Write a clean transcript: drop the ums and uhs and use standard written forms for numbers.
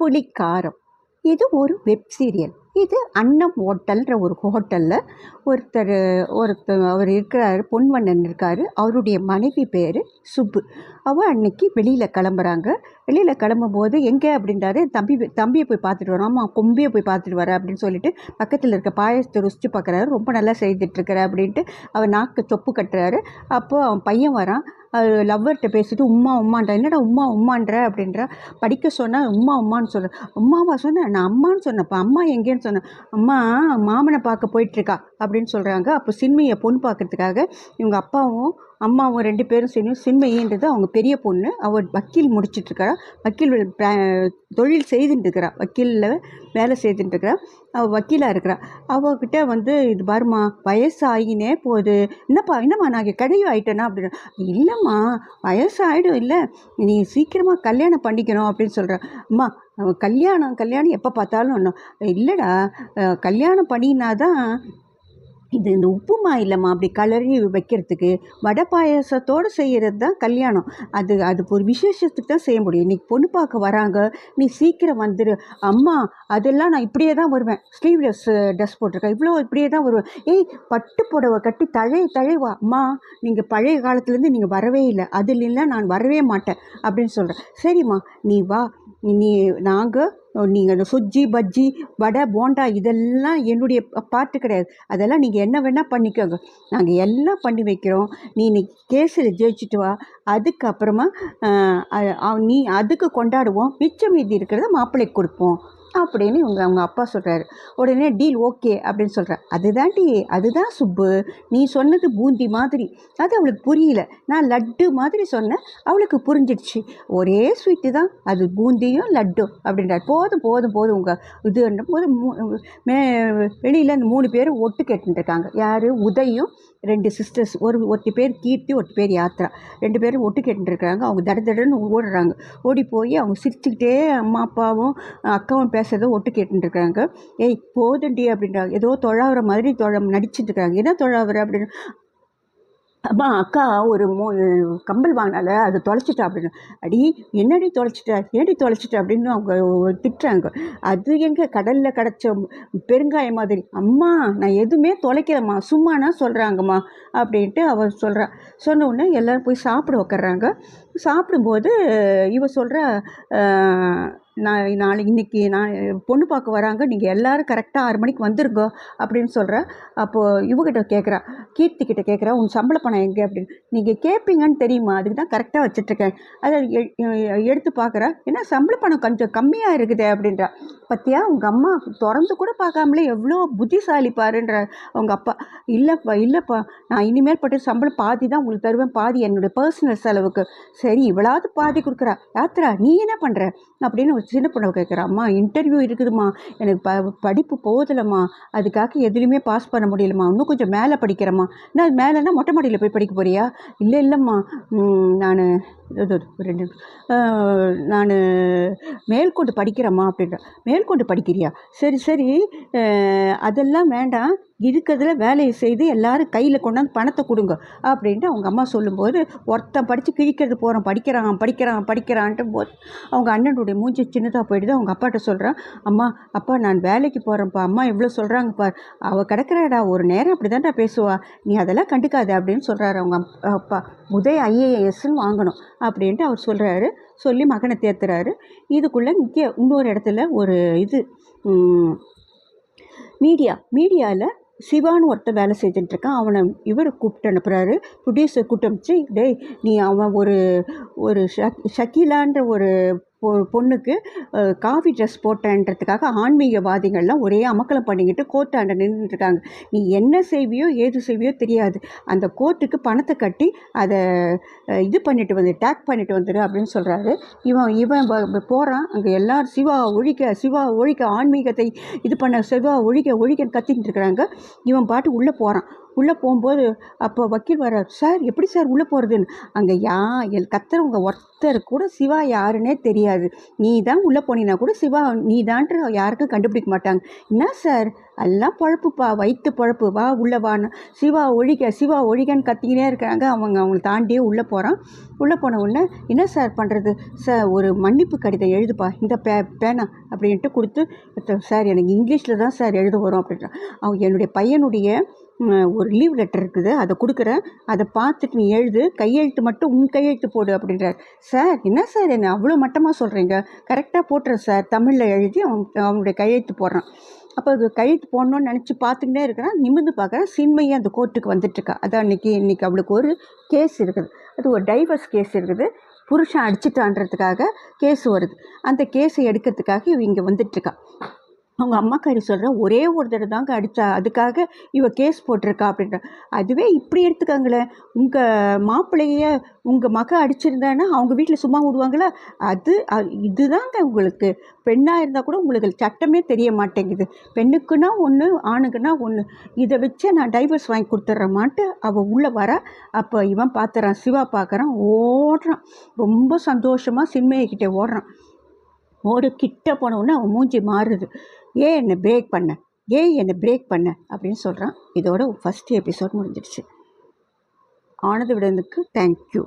புலிக்காரம். இது ஒரு web serial. இது அன்னம் ஹோட்டல்ன்ற ஒரு ஹோட்டலில் ஒருத்தர் அவர் இருக்கிறாரு, பொன்வண்ணன் இருக்கார். அவருடைய மனைவி பேர் சுப்பு. அவள் அன்னைக்கு வெளியில் கிளம்புறாங்க. வெளியில் கிளம்பும்போது எங்கே அப்படின்றாரு, தம்பியை போய் பார்த்துட்டு வரோம். அம்மா கொம்பியை போய் பார்த்துட்டு வரேன் அப்படின்னு சொல்லிட்டு பக்கத்தில் இருக்க பாயசத்தை ருசிச்சு பார்க்குறாரு. ரொம்ப நல்லா செய்துட்ருக்கிற அப்படின்ட்டு அவர் நாக்கு தொப்பு கட்டுறாரு. அப்போது அவன் பையன் வரான். லவ்வர்கிட்ட பேசிட்டு உம்மான்ற, என்னடா உம்மான்ற அப்படின்ற. படிக்க சொன்னால் உம்மான்னு சொல்கிறேன். உம்மாவா சொன்னேன்? நான் அம்மான்னு சொன்னேன்ப்பா. அம்மா எங்கேன்னு சொன்னேன். அம்மா மாமனை பார்க்க போயிட்டுருக்கா அப்படின்னு சொல்கிறாங்க. அப்போ சின்மையை பொண்ணு பார்க்கறதுக்காக இவங்க அப்பாவும் அம்மாவும் 2 பேரும் சின்மையின்றது அவங்க பெரிய பொண்ணு. அவள் வக்கீல் முடிச்சிட்ருக்கிறா. வக்கீல் தொழில் செய்துட்டுருக்கிறா. வக்கீலில் வேலை செய்துட்டுருக்கிறா. அவள் வக்கீலாக இருக்கிறா. அவகிட்ட வந்து இது பாருமா, வயசாகினே போகுது. என்னம்மா நான் கடையும் ஆகிட்டேன்னா அப்படின்னா, இல்லைம்மா வயசாகிடும், இல்லை நீ சீக்கிரமாக கல்யாணம் பண்ணிக்கணும் அப்படின்னு சொல்கிறேன். அம்மா கல்யாணம் எப்போ பார்த்தாலும் ஒன்றும் இல்லைடா, கல்யாணம் பண்ணினாதான் இந்த உப்புமா இல்லைம்மா அப்படி கலரி வைக்கிறதுக்கு, வடை பாயாசத்தோடு செய்கிறது தான் கல்யாணம். அது ஒரு விசேஷத்துக்கு தான் செய்ய முடியும். இன்றைக்கி பொண்ணு பார்க்க வராங்க, நீ சீக்கிரம் வந்துடு. அம்மா அதெல்லாம் நான் இப்படியே தான் வருவேன், ஸ்லீவ்லெஸ் ட்ரெஸ் போட்டிருக்கேன், இவ்வளோ இப்படியே தான் வருவேன். பட்டு புடவை கட்டி தழைவா. அம்மா நீங்கள் பழைய காலத்துலேருந்து நீங்கள் வரவே இல்லை, அதில் இல்லை நான் வரவே மாட்டேன் அப்படின்னு சொல்கிறேன். சரிம்மா நீ வா, நீங்கள் இந்த சுஜ்ஜி பஜ்ஜி வடை போண்டா இதெல்லாம் என்னுடைய பாட்டு கிடையாது. அதெல்லாம் நீங்கள் என்ன வேணால் பண்ணிக்கோங்க, நாங்கள் எல்லாம் பண்ணி வைக்கிறோம். நீ இன்னைக்கு கேஸில் ஜெயிச்சுட்டு வா, அதுக்கப்புறமா நீ அதுக்கு கொண்டாடுவோம், மிச்சம் மீதி இருக்கிறத மாப்பிள்ளைக்கு கொடுப்போம் அப்படின்னு அவங்க அப்பா சொல்கிறாரு. உடனே டீல் ஓகே அப்படின்னு சொல்கிறேன். அதுதான் சுப்பு, நீ சொன்னது பூந்தி மாதிரி, அது அவளுக்கு புரியல. நான் லட்டு மாதிரி சொன்னேன், அவளுக்கு புரிஞ்சிடுச்சு. ஒரே ஸ்வீட்டு தான், அது பூந்தியும் லட்டும் அப்படின்றார். போதும் உங்கள் இது போது வெளியில் அந்த 3 பேரும் ஒட்டு கேட்டுருக்காங்க. யார்? உதயும் 2 சிஸ்டர்ஸ், ஒருத்தி பேர் கீர்த்தி, ஒருத்தி பேர் யாத்ரா. 2 பேரும் ஒட்டு கேட்டுருக்காங்க. அவங்க தடன்னு ஓடுறாங்க. ஓடி போய் அவங்க சிரிச்சுக்கிட்டே அம்மா அப்பாவும் அக்காவும் பேசுகிறத ஒட்டு கேட்டுருக்காங்க. போதுண்டி அப்படின்றாங்க. ஏதோ தொழாவுற மாதிரி நடிச்சுட்டு இருக்காங்க. என்ன தொழாவுற அப்படின்னு, அம்மா அக்கா ஒரு கம்பல் வாங்கினால அதை தொலைச்சிட்டா அப்படின்னு. அடி என்னடி தொலைச்சிட்டா, ஏடி தொலைச்சிட்டா அப்படின்னு அவங்க திட்டுறாங்க. அது எங்கே கடலில் கிடச்ச பெருங்காயம் மாதிரி. அம்மா நான் எதுவுமே தொலைக்கிறேம்மா, சும்மானா சொல்கிறாங்கம்மா அப்படின்ட்டு அவள் சொல்கிறா. சொன்ன உடனே எல்லோரும் போய் சாப்பிட உக்காடுறாங்க. சாப்பிடும்போது இவ சொல்கிற, இன்னைக்கு பொண்ணு பார்க்க வராங்க, நீங்கள் எல்லோரும் கரெக்டாக 6 மணிக்கு வந்துருங்க அப்படின்னு சொல்கிறேன். அப்போது இவகிட்ட கேட்குறா, கீர்த்திக்கிட்ட கேட்குறா, உன் சம்பள பணம் எங்கே அப்படின்னு. நீங்கள் கேட்பீங்கன்னு தெரியுமா, அதுக்கு தான் கரெக்டாக வச்சுட்ருக்கேன். அதை எடுத்து பார்க்குறா. ஏன்னா சம்பள பணம் கொஞ்சம் கம்மியாக இருக்குது அப்படின்றா. பத்தியா உங்கள் அம்மா திறந்து கூட பார்க்காமலே எவ்வளோ புத்திசாலி பாருன்ற அவங்க அப்பா. இல்லைப்பா நான் இனிமேல் பட்டு சம்பளம் பாதி தான் உங்களுக்கு தருவேன், பாதி என்னுடைய பர்சனல் செலவுக்கு. சரி இவ்வளோது பாதி கொடுக்குறா. யாத்ரா நீ என்ன பண்ணுற அப்படின்னு ஒரு சின்ன பொண்ணை கேட்குறா. அம்மா இன்டர்வியூ இருக்குதுமா, எனக்கு படிப்பு போதில்லைம்மா, அதுக்காக எதுலேயுமே பாஸ் பண்ண முடியலம்மா, இன்னும் கொஞ்சம் மேலே படிக்கிறேம்மா. நான் மேலேன்னா மொட்டை மாடியில் போய் படிக்க போறியா? இல்லைம்மா நான் மேல்கொண்டு படிக்கிறேம்மா அப்படின்ற. மேல்கொண்டு படிக்கிறியா? சரி அதெல்லாம் வேண்டாம், இருக்கிறதுல வேலையை செய்து எல்லாரும் கையில் கொண்டாந்து பணத்தை கொடுங்க அப்படின்ட்டு அவங்க அம்மா சொல்லும்போது, ஒருத்தன் படித்து கிழிக்கிறது போகிறான், படிக்கிறான்ட்டு போது அவங்க அண்ணனுடைய மூஞ்சி சின்னதாக போயிடுது. அவங்க அப்பாட்ட சொல்கிறான், அப்பா நான் வேலைக்கு போகிறேன்ப்பா, அம்மா எவ்வளோ சொல்கிறாங்க பார், அவள் கிடக்கிறாடா, ஒரு நேரம் அப்படி தான்டா பேசுவா, நீ அதெல்லாம் கண்டுக்காது அப்படின்னு சொல்கிறாரு அவங்க அப்பா. உதய் IASன்னு வாங்கணும் அப்படின்ட்டு அவர் சொல்கிறாரு. சொல்லி மகனை தேர்த்துறாரு. இதுக்குள்ளே இன்னொரு இடத்துல ஒரு இது மீடியாவில் சிவான்னு ஒருத்தர் வேலை செஞ்சுட்டுருக்கான். அவனை இவர் கூப்பிட்டு அனுப்புகிறாரு, ப்ரொடியூசர் கூப்பிட்டு அனுப்பிச்சு, டேய் நீ அவன் ஒரு ஷக்கீலான்ற ஒரு பொண்ணுக்கு காவி ட்ரெஸ் போட்டன்றதுக்காக ஆன்மீகவாதிகள்லாம் ஒரே அமக்கலம் பண்ணிக்கிட்டு கோர்ட்டாண்ட நின்றுட்டுருக்காங்க. நீ என்ன செய்வியோ ஏது செய்வியோ தெரியாது, அந்த கோர்ட்டுக்கு பணத்தை கட்டி அதை இது பண்ணிட்டு வந்து டேக் பண்ணிட்டு வந்துடு அப்படின்னு சொல்கிறாரு. இவன் போகிறான். அங்கே எல்லோரும் சிவா ஒழிக்க ஆன்மீகத்தை இது பண்ண, சிவா ஒழிக்க கத்திக்கிட்டு இருக்கிறாங்க. இவன் பாட்டு உள்ளே போகிறான். உள்ளே போகும்போது அப்போ வக்கீல் வர்றார். சார் எப்படி சார் உள்ளே போகிறதுன்னு. அங்கே கத்துறவங்க ஒருத்தர் கூட சிவா யாருன்னே தெரியாது. நீ தான் உள்ளே போனீங்கன்னா கூட சிவா நீ தான்ட்டு யாருக்கும் கண்டுபிடிக்க மாட்டாங்க. என்ன சார் எல்லாம் பழப்புப்பா, வயிற்று பழப்பு, வா உள்ளே வான்னு சிவா ஒழிகன்னு கத்திக்கினே இருக்கிறாங்க. அவங்களை தாண்டியே உள்ளே போகிறான். உள்ளே போன உடனே என்ன சார் பண்ணுறது, சார் ஒரு மன்னிப்பு கடிதம் எழுதுப்பா, இந்த பேனா அப்படின்ட்டு கொடுத்து, சார் எனக்கு இங்கிலீஷில் தான் சார் எழுத வரும் அப்படின்றான். என்னுடைய பையனுடைய ஒரு லீவ் லெட்டர் இருக்குது, அதை கொடுக்குறேன், அதை பார்த்துட்டு நீ எழுது, கையெழுத்து மட்டும் உன் கையெழுத்து போடு அப்படின்றார். சார் என்ன சார் என்ன அவ்வளோ மட்டமாக சொல்கிறீங்க, கரெக்டாக போட்டுறேன் சார், தமிழில் எழுதி அவனுடைய கையெழுத்து போடுறான். அப்போ கையெழுத்து போடணும்னு நினச்சி பார்த்துக்கிட்டே இருக்கிறான். நிமிர்ந்து பார்க்குறேன், சின்மையாக அந்த கோர்ட்டுக்கு வந்துட்டுருக்கா. அதான் இன்றைக்கி அவளுக்கு ஒரு கேஸ் இருக்குது, அது ஒரு டைவர்ஸ் கேஸ் இருக்குது. புருஷன் அடிச்சிட்டான்றதுக்காக கேஸ் வருது. அந்த கேஸை எடுக்கிறதுக்காக இங்கே வந்துட்டுருக்கா. அவங்க அம்மாக்காரி சொல்கிற ஒரே ஒரு தடவை தாங்க அடித்தா, அதுக்காக கேஸ் போட்டிருக்கா அப்படின்ற. அதுவே இப்படி எடுத்துக்காங்களேன், உங்கள் மாப்பிள்ளைய உங்கள் மக அடிச்சிருந்தான்னா அவங்க வீட்டில் சும்மா விடுவாங்களா? இதுதாங்க உங்களுக்கு. பெண்ணாக இருந்தால் கூட உங்களுக்கு சட்டமே தெரிய மாட்டேங்குது. பெண்ணுக்குன்னா ஒன்று, ஆணுக்குன்னா ஒன்று. இதை வச்சு நான் டைவர்ஸ் வாங்கி கொடுத்துட்றேம்மான்ட்டு அவள் உள்ளே வர. அப்போ இவன் பார்த்துறான், சிவா பார்க்குறான், ஓடுறான். ரொம்ப சந்தோஷமாக சின்மையக்கிட்டே ஓடுறான். கிட்ட போனவுடனே அவன் மூஞ்சி மாறுது. ஏன் என்னை பிரேக் பண்ண அப்படின்னு சொல்கிறான். இதோட ஃபஸ்ட் எபிசோட் முடிஞ்சிடுச்சு. ஆனந்த விடனுக்கு தேங்க்யூ.